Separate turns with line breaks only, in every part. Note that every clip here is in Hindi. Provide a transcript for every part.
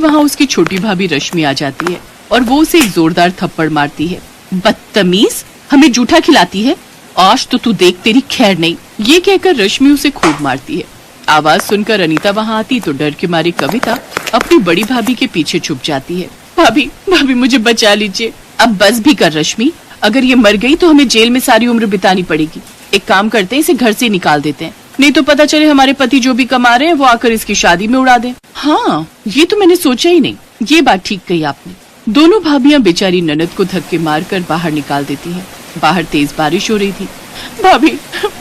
वहाँ उसकी छोटी भाभी रश्मि आ जाती है और वो उसे एक जोरदार थप्पड़ मारती है। बदतमीज, हमें जूठा खिलाती है, आज तो तू देख तेरी खैर नहीं। ये कहकर रश्मि उसे खूब मारती है। आवाज सुनकर अनीता वहाँ आती तो डर के मारे कविता अपनी बड़ी भाभी के पीछे छुप जाती है। भाभी भाभी मुझे बचा लीजिए। अब बस भी कर रश्मि, अगर ये मर गई तो हमें जेल में सारी उम्र बितानी पड़ेगी। एक काम करते हैं, इसे घर से निकाल देते हैं, नहीं तो पता चले हमारे पति जो भी कमा रहे हैं वो आकर इसकी शादी में उड़ा दें। हाँ, ये तो मैंने सोचा ही नहीं, ये बात ठीक कही आपने। दोनों भाभियां बेचारी ननद को धक्के मारकर बाहर निकाल देती हैं। बाहर तेज बारिश हो रही थी। भाभी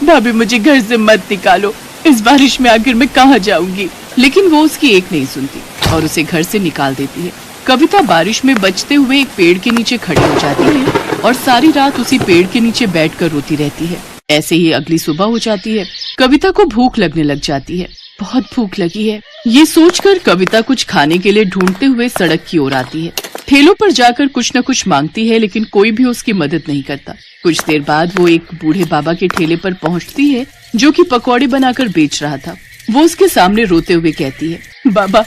भाभी मुझे घर से मत निकालो, इस बारिश में आखिर मैं कहाँ जाऊंगी। लेकिन वो उसकी एक नहीं सुनती और उसे घर से निकाल देती है। कविता बारिश में बचते हुए एक पेड़ के नीचे खड़ी हो जाती है और सारी रात उसी पेड़ के नीचे बैठकर रोती रहती है। ऐसे ही अगली सुबह हो जाती है। कविता को भूख लगने लग जाती है। बहुत भूख लगी है, ये सोचकर कविता कुछ खाने के लिए ढूंढते हुए सड़क की ओर आती है। ठेलों पर जाकर कुछ न कुछ मांगती है, लेकिन कोई भी उसकी मदद नहीं करता। कुछ देर बाद वो एक बूढ़े बाबा के ठेले पर पहुंचती है जो कि पकौड़े बनाकर बेच रहा था। वो उसके सामने रोते हुए कहती है, बाबा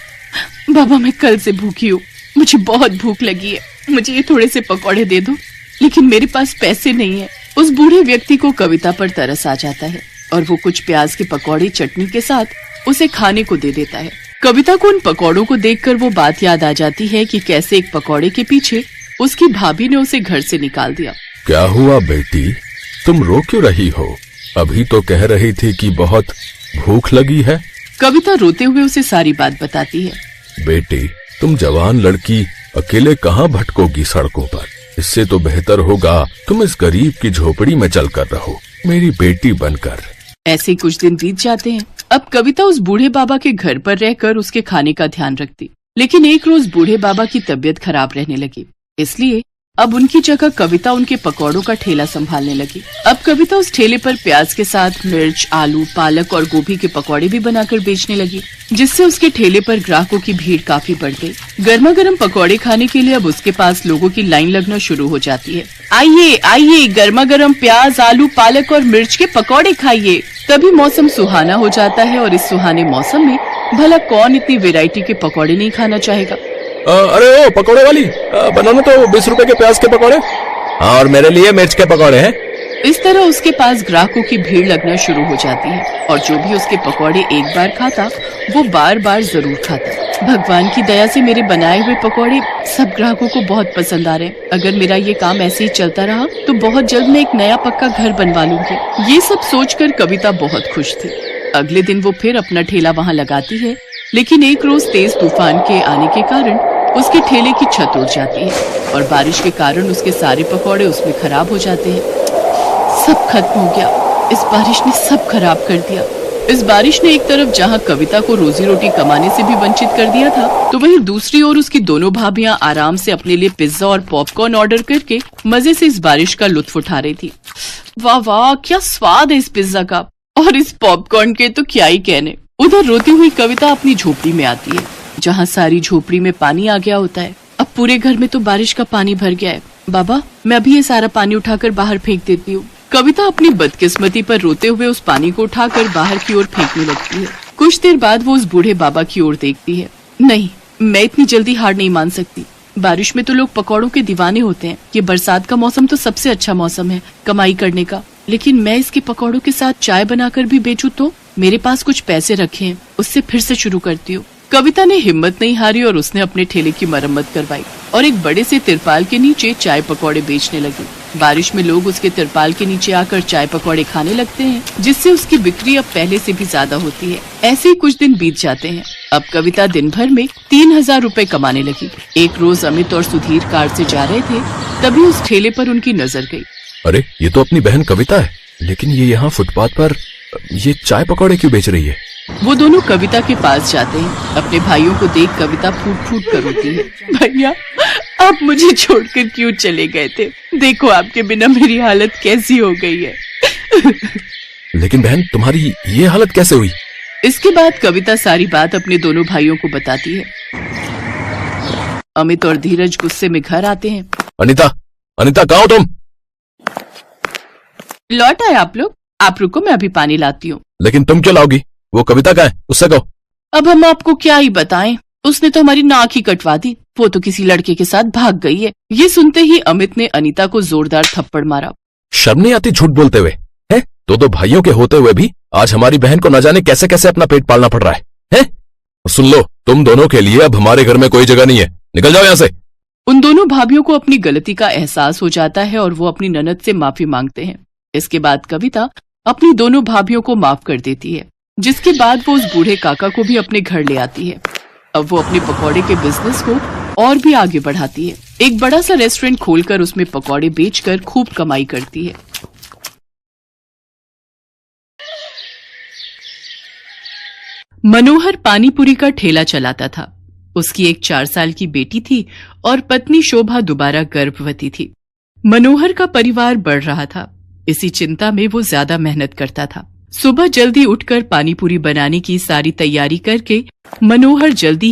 बाबा मैं कल से भूखी हूँ, मुझे बहुत भूख लगी है, मुझे ये थोड़े से पकौड़े दे दो, लेकिन मेरे पास पैसे नहीं है। उस बूढ़े व्यक्ति को कविता पर तरस आ जाता है और वो कुछ प्याज के पकौड़े चटनी के साथ उसे खाने को दे देता है। कविता को उन पकौड़ों को देखकर वो बात याद आ जाती है कि कैसे एक पकौड़े के पीछे उसकी भाभी ने उसे घर से निकाल दिया।
क्या हुआ बेटी, तुम रो क्यों रही हो? अभी तो कह रही थी कि बहुत भूख लगी है।
कविता रोते हुए उसे सारी बात बताती है।
बेटी, तुम जवान लड़की अकेले कहाँ भटकोगी सड़कों पर? इससे तो बेहतर होगा तुम इस गरीब की झोपड़ी में चलकर रहो, मेरी बेटी बनकर।
ऐसे कुछ दिन बीत जाते हैं। अब कविता उस बूढ़े बाबा के घर पर रहकर उसके खाने का ध्यान रखती, लेकिन एक रोज बूढ़े बाबा की तबीयत खराब रहने लगी, इसलिए अब उनकी जगह कविता उनके पकौड़ों का ठेला संभालने लगी। अब कविता उस ठेले पर प्याज के साथ मिर्च, आलू, पालक और गोभी के पकौड़े भी बनाकर बेचने लगी, जिससे उसके ठेले पर ग्राहकों की भीड़ काफी बढ़ गई। गर्मा गर्म पकौड़े खाने के लिए अब उसके पास लोगों की लाइन लगना शुरू हो जाती है। आइए आइए, गर्मा गर्म प्याज, आलू, पालक और मिर्च के पकौड़े खाइए। तभी मौसम सुहाना हो जाता है और इस सुहाने मौसम में भला कौन इतनी वैरायटी के पकौड़े नहीं खाना चाहेगा।
अरे ओ पकौड़े वाली, बनाना तो 20 रुपए के प्याज के पकौड़े। हाँ, और मेरे लिए मिर्च के पकौड़े हैं।
इस तरह उसके पास ग्राहकों की भीड़ लगना शुरू हो जाती है और जो भी उसके पकौड़े एक बार खाता वो बार बार जरूर खाता। भगवान की दया से मेरे बनाए हुए पकौड़े सब ग्राहकों को बहुत पसंद आ रहे हैं। अगर मेरा ये काम ऐसे ही चलता रहा तो बहुत जल्द मैं एक नया पक्का घर बनवा लूंगी। ये सब सोचकर कविता बहुत खुश थी। अगले दिन वो फिर अपना ठेला वहाँ लगाती है, लेकिन एक रोज तेज तूफान के आने के कारण उसके ठेले की छत उड़ जाती है और बारिश के कारण उसके सारे पकौड़े उसमें खराब हो जाते हैं। सब खत्म हो गया, इस बारिश ने सब खराब कर दिया। इस बारिश ने एक तरफ जहाँ कविता को रोजी रोटी कमाने से भी वंचित कर दिया था, तो वहीं दूसरी ओर उसकी दोनों भाभियां आराम से अपने लिए पिज्जा और पॉपकॉर्न ऑर्डर करके मजे से इस बारिश का लुत्फ उठा रही थी। वाह वाह, क्या स्वाद है इस पिज्जा का, और इस पॉपकॉर्न के तो क्या ही कहने। उधर रोती हुई कविता अपनी झोपड़ी में आती है, जहाँ सारी झोपड़ी में पानी आ गया होता है। अब पूरे घर में तो बारिश का पानी भर गया है। बाबा, मैं अभी ये सारा पानी उठाकर बाहर फेंक देती हूँ। कविता अपनी बदकिस्मती पर रोते हुए उस पानी को उठाकर बाहर की ओर फेंकने लगती है। कुछ देर बाद वो उस बूढ़े बाबा की ओर देखती है। नहीं, मैं इतनी जल्दी हार नहीं मान सकती। बारिश में तो लोग पकौड़ों के दीवाने होते हैं। ये बरसात का मौसम तो सबसे अच्छा मौसम है कमाई करने का, लेकिन मैं इसके पकौड़ों के साथ चाय बनाकर भी बेचूं तो मेरे पास कुछ पैसे रखे हैं, उससे फिर से शुरू करती हूँ। कविता ने हिम्मत नहीं हारी और उसने अपने ठेले की मरम्मत करवाई और एक बड़े से तिरपाल के नीचे चाय पकौड़े बेचने लगी। बारिश में लोग उसके तिरपाल के नीचे आकर चाय पकौड़े खाने लगते हैं, जिससे उसकी बिक्री अब पहले से भी ज्यादा होती है। ऐसे ही कुछ दिन बीत जाते हैं। अब कविता दिन भर में 3000 रुपए कमाने लगी। एक रोज अमित और सुधीर कार से जा रहे थे, तभी उस ठेले पर उनकी नजर गई।
अरे, ये तो अपनी बहन कविता है, लेकिन ये यहाँ फुटपाथ पर ये चाय पकौड़े क्यों बेच रही है?
वो दोनों कविता के पास जाते हैं। अपने भाइयों को देख कविता फूट फूट कर रोती है। भैया, आप मुझे छोड़कर क्यों चले गए थे? देखो आपके बिना मेरी हालत कैसी हो गई है।
लेकिन बहन, तुम्हारी ये हालत कैसे हुई?
इसके बाद कविता सारी बात अपने दोनों भाइयों को बताती है। अमित और धीरज गुस्से में घर आते हैं।
अनीता, अनीता, कहाँ हो तुम?
लौट आए आप लोग? आप रुको, मैं अभी पानी लाती हूँ।
लेकिन तुम क्यों लाओगी? वो कविता का है, उससे कहो।
अब हम आपको क्या ही बताएं, उसने तो हमारी नाक ही कटवा दी, वो तो किसी लड़के के साथ भाग गई है। ये सुनते ही अमित ने अनीता को जोरदार थप्पड़ मारा।
शर्म नहीं आती झूठ बोलते हुए? हैं? दो भाइयों के होते हुए भी आज हमारी बहन को न जाने कैसे कैसे अपना पेट पालना पड़ रहा है, हैं? सुन लो, तुम दोनों के लिए अब हमारे घर में कोई जगह नहीं है, निकल जाओ यहाँ से।
उन दोनों भाभियों को अपनी गलती का एहसास हो जाता है और वो अपनी ननद से माफी मांगते हैं। इसके बाद कविता अपनी दोनों भाभियों को माफ कर देती है, जिसके बाद वो उस बूढ़े काका को भी अपने घर ले आती है। अब वो अपने पकौड़े के बिजनेस को और भी आगे बढ़ाती है। एक बड़ा सा रेस्टोरेंट खोलकर उसमें पकौड़े बेचकर खूब कमाई करती है। मनोहर पानीपुरी का ठेला चलाता था। उसकी एक 4 साल की बेटी थी और पत्नी शोभा दोबारा गर्भवती थी। मनोहर का परिवार बढ़ रहा था, इसी चिंता में वो ज्यादा मेहनत करता था। सुबह जल्दी उठकर पानीपुरी बनाने की सारी तैयारी करके मनोहर जल्दी